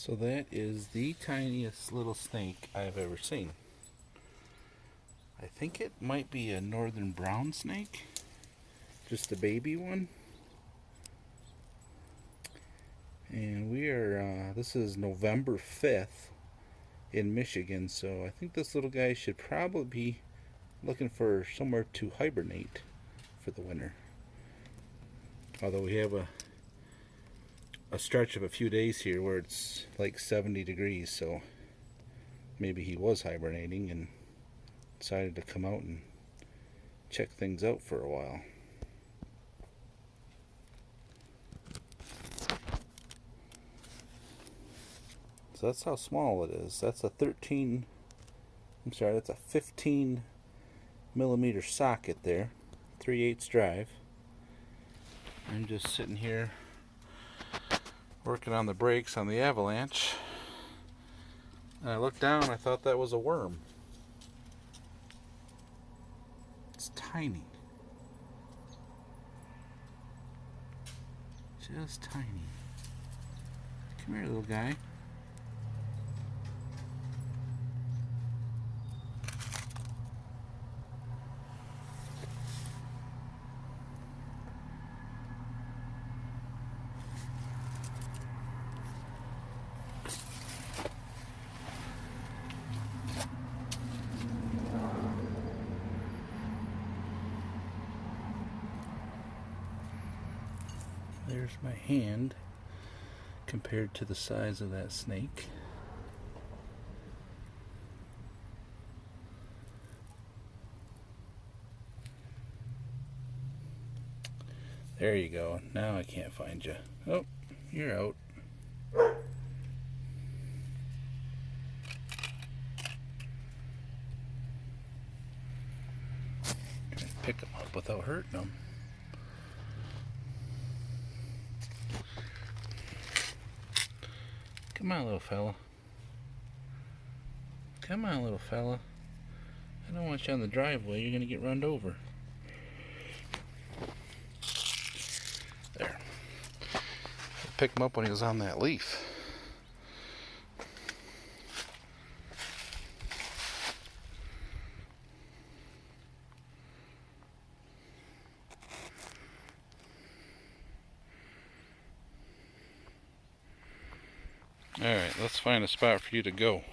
So that is the tiniest little snake I've ever seen. I think it might be a northern brown snake, just a baby one. And we are, this is November 5th in Michigan, so I think this little guy should probably be looking for somewhere to hibernate for the winter. Although we have a stretch of a few days here where it's like 70 degrees, so maybe he was hibernating and decided to come out and check things out for a while. So that's how small it is. That's a 15 millimeter socket there, 3/8 drive. I'm just sitting here working on the brakes on the Avalanche, and I looked down, I thought that was a worm. It's tiny. Just tiny. Come here, little guy. There's my hand compared to the size of that snake. There you go. Now I can't find you. Oh, you're out. Trying to pick him up without hurting him. Come on, little fella. Come on, little fella. I don't want you on the driveway. You're going to get run over. There. Pick him up when he was on that leaf. Alright, let's find a spot for you to go.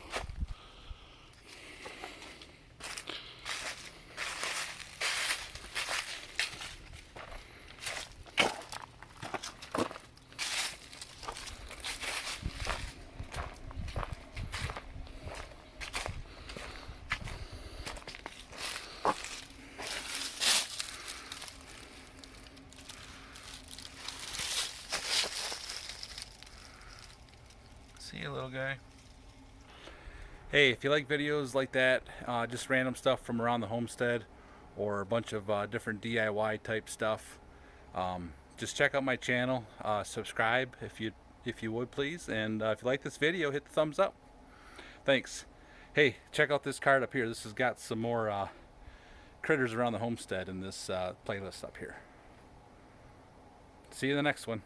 See you, little guy. Hey, if you like videos like that, just random stuff from around the homestead, or a bunch of different DIY type stuff, just check out my channel. Subscribe if you would, please. And if you like this video, hit the thumbs up. Thanks. Hey, check out this card up here. This has got some more critters around the homestead in this playlist up here. See you in the next one.